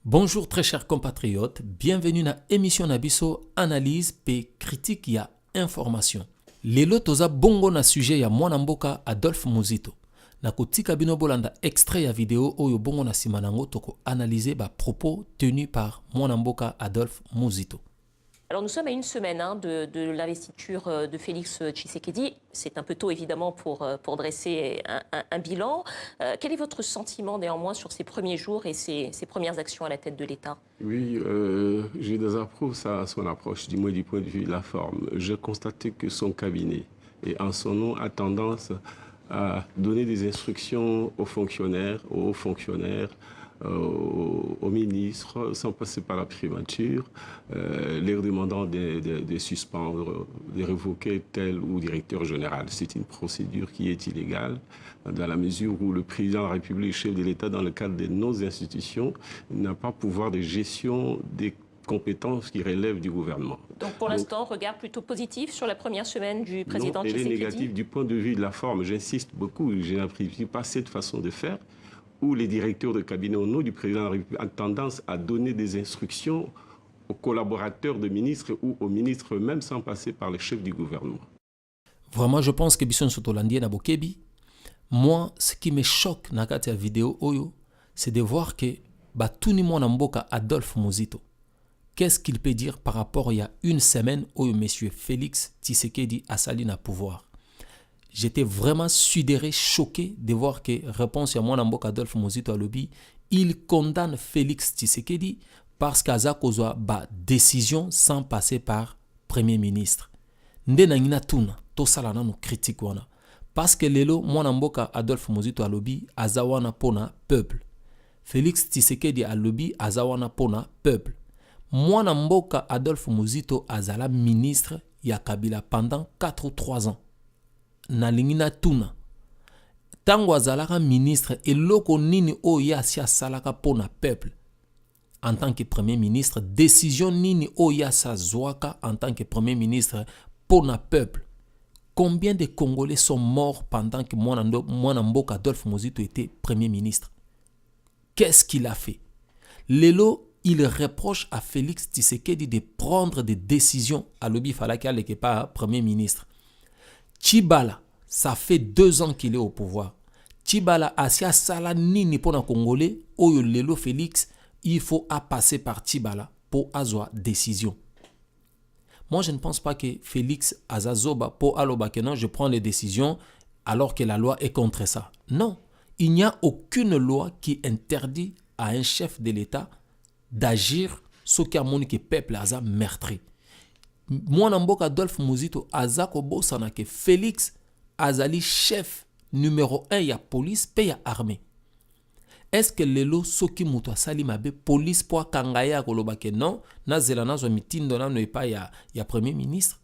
Bonjour très chers compatriotes, bienvenue na émission Nabiso analyse pe critique ya information. Lelo toza bongo na sujet ya mwana mboka Adolphe Muzito. Na kotika bino bolanda extrait ya video oyo bongo na sima nango toko analyser ba propos tenus par mwana mboka Adolphe Muzito. Alors nous sommes à une semaine de l'investiture de Félix Tshisekedi. C'est un peu tôt évidemment pour dresser un bilan. Quel est votre sentiment néanmoins sur ces premiers jours et ces premières actions à la tête de l'État? Oui, je désapprouve son approche, du moins du point de vue de la forme. J'ai constaté que son cabinet, et en son nom, a tendance à donner des instructions aux fonctionnaires, aux hauts fonctionnaires, aux ministres, sans passer par la primature, leur demandant de suspendre, de révoquer tel ou directeur général. C'est une procédure qui est illégale, dans la mesure où le président de la République, chef de l'État, dans le cadre de nos institutions, n'a pas pouvoir de gestion des compétences qui relèvent du gouvernement. Donc pour l'instant, regard plutôt positif sur la première semaine du président Tshisekedi. Elle est négative du point de vue de la forme. J'insiste beaucoup, je n'apprécie pas cette façon de faire, où les directeurs de cabinet au nom du président de la République ont tendance à donner des instructions aux collaborateurs de ministres ou aux ministres eux-mêmes sans passer par les chefs du gouvernement. Vraiment, je pense que Bisson Sotolandie na Bokebi. Moi, ce qui me choque dans la vidéo oyo, c'est de voir que Batuni mwana mboka Adolphe Muzito, qu'est-ce qu'il peut dire par rapport à il y a une semaine où M. Félix Tshisekedi a sali na pouvoir. J'étais vraiment sidéré, choqué de voir que réponse à mwana mboka Adolphe Muzito à lobby, il condamne Félix Tshisekedi parce qu'aza kozwa ba décision sans passer par premier ministre. Nde na ngina tuna to sala na no critique wana parce que lelo mwana mboka Adolphe Muzito à lobby aza wana pona peuple. Félix Tshisekedi à lobby aza wana pona peuple. Mwana mboka Adolphe Muzito azala ministre ya Kabila pendant 4 ou 3 ans. Nalingi na tuna tango azalaka ministre eloko nini oyo asi asalaka pona peuple en tant que premier ministre, décision nini oyo sa zwaka en tant que premier ministre pona peuple. Combien de Congolais sont morts pendant que mwana mboka Adolphe Muzito était premier ministre? Qu'est-ce qu'il a fait? Lelo, il reproche à Félix Tshisekedi de prendre des décisions à l'obi falaki aleke pas premier ministre. Tshibala, ça fait 2 ans qu'il est au pouvoir. Tshibala asia sala nini pona Congolais, oyo lelo Félix, il faut passer par Tshibala pour avoir décision. Moi, je ne pense pas que Félix Azazoba pour aloba que non, je prends les décisions alors que la loi est contre ça. Non, il n'y a aucune loi qui interdit à un chef de l'État d'agir ce qui a montré que le peuple a meurtri. Mwana mboka Adolphe Muzito aza kobosana ke Félix azali chef numéro 1 ya police pe ya armée. Est-ce que lelo soki muto asali mabe police po kangaya koloba ke non na zela na zo mitindo na no pa ya premier ministre?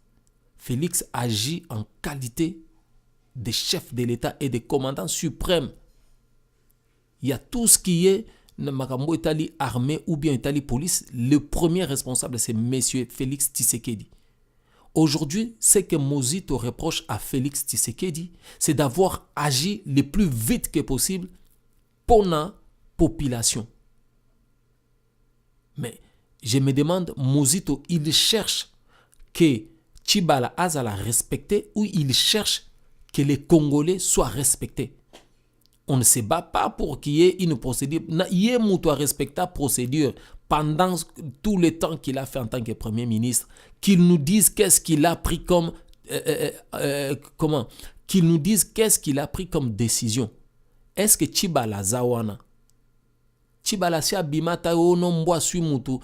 Félix agit en qualité de chef de l'État et de commandant suprême. Il y a tout ce qui est makambo etali armée ou bien etali police, le premier responsable c'est monsieur Félix Tshisekedi. Aujourd'hui, ce que Muzito reproche à Félix Tshisekedi, c'est d'avoir agi le plus vite que possible pour la population. Mais je me demande, Muzito, il cherche que Tshibala azala respecté ou il cherche que les Congolais soient respectés. On ne se bat pas pour qu'il y ait une procédure. Il y a une respecter la procédure pendant tout le temps qu'il a fait en tant que Premier ministre. Qu'il nous dise qu'est-ce qu'il a pris comme... Qu'il nous dise qu'est-ce qu'il a pris comme décision. Est-ce que Tshibala Zawana? Tshibala si abimata ono mbwa sui mutu.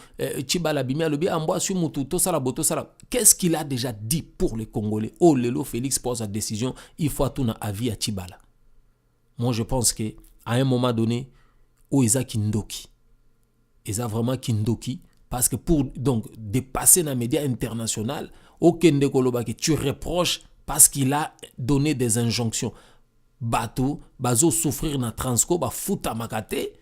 Tshibala bimia lobi ambwa sui mutu. Tosala boto sala. Qu'est-ce qu'il a déjà dit pour les Congolais? Oh lelo Félix pose sa décision. Il faut tout na avis à Tshibala. Moi, je pense qu'à un moment donné, Oeza Kindoki. Eza vraiment Kindoki. Parce que pour donc dépasser dans les médias internationaux, aucun de Koloba que tu reproches parce qu'il a donné des injonctions. Bateau, bazo souffrir na transco, ba futa makate.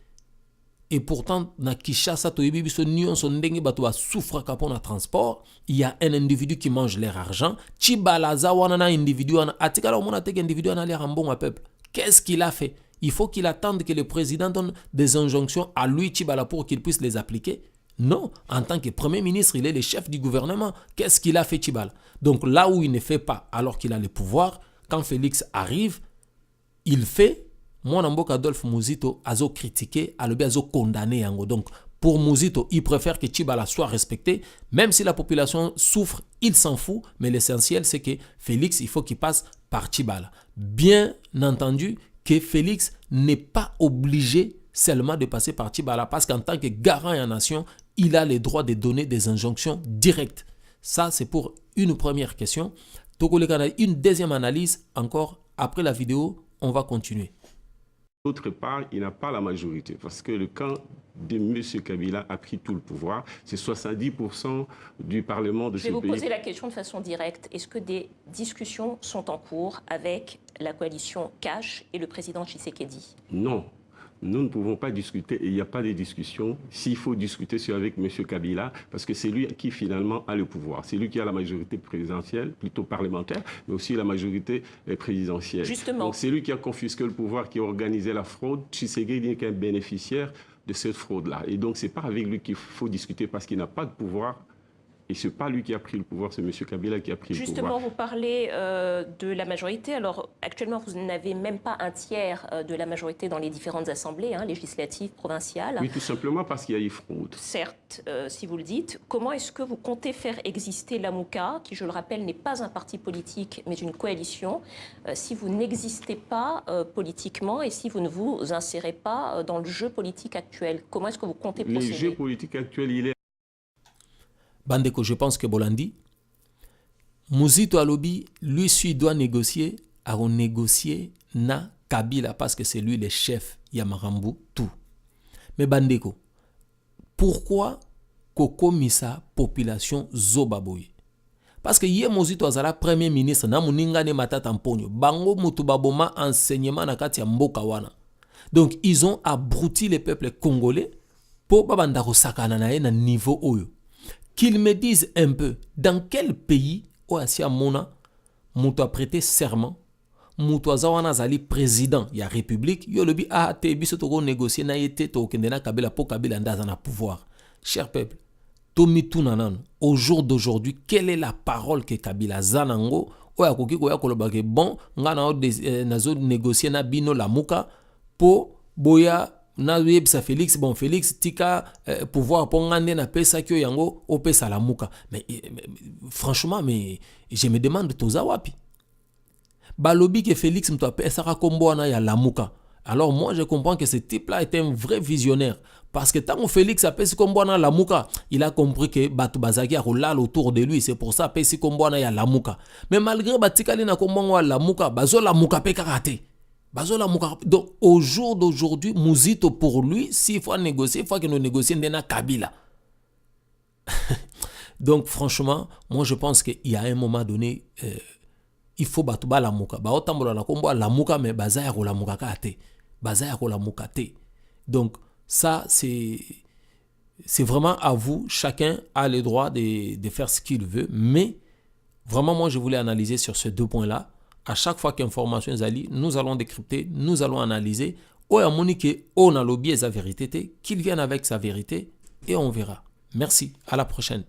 Et pourtant, na Kishasa, to yebi biso nyon son dengue bato ba souffre kapon na transport. Il y a un individu qui mange leur argent. Tshibala za wana na individu wana. Atikala omona teke individu wana l'air en bon à peuple. Qu'est-ce qu'il a fait? Il faut qu'il attende que le président donne des injonctions à lui, Tchibala, pour qu'il puisse les appliquer. Non, en tant que Premier ministre, il est le chef du gouvernement. Qu'est-ce qu'il a fait, Tchibala? Donc là où il ne fait pas, alors qu'il a le pouvoir, quand Félix arrive, il fait. Moi, Namboka Adolphe Muzito a critiqué, a condamné. Donc, pour Muzito, il préfère que Tchibala soit respecté. Même si la population souffre, il s'en fout. Mais l'essentiel, c'est que Félix, il faut qu'il passe par Tchibala. Bien entendu, que Félix n'est pas obligé seulement de passer par Tchibala parce qu'en tant que garant et en nation, il a le droit de donner des injonctions directes. Ça, c'est pour une première question. Une deuxième analyse, encore après la vidéo, on va continuer. D'autre part, il n'a pas la majorité parce que le camp de M. Kabila a pris tout le pouvoir. C'est 70% du Parlement de ce pays. Je vais vous poser la question de façon directe. Est-ce que des discussions sont en cours avec la coalition Cash et le président Tshisekedi? Non. Nous ne pouvons pas discuter et il n'y a pas de discussion. S'il faut discuter, c'est avec M. Kabila parce que c'est lui qui finalement a le pouvoir. C'est lui qui a la majorité présidentielle, plutôt parlementaire, mais aussi la majorité présidentielle. Justement. Donc c'est lui qui a confisqué le pouvoir, qui a organisé la fraude. Tshisekedi n'est qu'un bénéficiaire de cette fraude-là. Et donc c'est pas avec lui qu'il faut discuter parce qu'il n'a pas de pouvoir. Et ce n'est pas lui qui a pris le pouvoir, c'est M. Kabila qui a pris le pouvoir. Justement, vous parlez de la majorité. Alors, actuellement, vous n'avez même pas un tiers de la majorité dans les différentes assemblées, législatives, provinciales. Oui, tout simplement parce qu'il y a eu fraude. Certes, si vous le dites. Comment est-ce que vous comptez faire exister l'AMUCA, qui, je le rappelle, n'est pas un parti politique, mais une coalition, si vous n'existez pas politiquement et si vous ne vous insérez pas dans le jeu politique actuel? Comment est-ce que vous comptez procéder? Le jeu politique actuel, il est... Bandeko, je pense que Bolandi, Muzito Alobi, lui, doit négocier, à négocier na Kabila parce que c'est lui le chef, Yamarambu, tout. Mais Bandeko, pourquoi Koko Misa population Zobaboye? Parce que hier Muzito Azala premier ministre, na muninga ne matata mponyo, bango mutubaboma enseignement na kati ya mboka wana. Donc ils ont abruti le peuple congolais pour babandako sakana na ye na niveau oyo. Qu'ils me disent un peu dans quel pays Oasia Mona Mouto a prêté serment, Mouto Azawana Zali président ya République, Yolobi a te biso toko négocier na yete to kendena Kabila po Kabila ndazana pouvoir. Cher peuple, Tomi Tunanan, au jour d'aujourd'hui, quelle est la parole que Kabila Zanango Oya koki koya kolobake bon, ngana nazo négocier na bino la muka po boya na yebisa Félix, bon Félix tika pouvoir pour ngande na pesa kyo yango o pesa la muka. Mais franchement, mais je me demande toza wapi. Balobi que Félix mto pesa ka kombo na ya la muka. Alors moi je comprends que ce type-là est un vrai visionnaire parce que tant que Félix a pesi kombo na la muka, il a compris que batu bazaki a roulal autour de lui, c'est pour ça pesi kombo na ya la muka. Mais malgré batikali na kombo la muka, bazo la muka pe karate. Donc, au jour d'aujourd'hui, Muzito, pour lui, s'il faut négocier, il faut que nous négocions dans Kabila. Donc, franchement, moi, je pense qu'il y a un moment donné, il faut battre la muka. La muka, mais bazaya ko la muka kate. Bazaya ko la muka te. Donc, ça, c'est vraiment à vous. Chacun a le droit de faire ce qu'il veut. Mais, vraiment, moi, je voulais analyser sur ces deux points-là. À chaque fois qu'information est allée, nous allons décrypter, nous allons analyser. On a lobby sa vérité, qu'il vienne avec sa vérité et on verra. Merci, à la prochaine.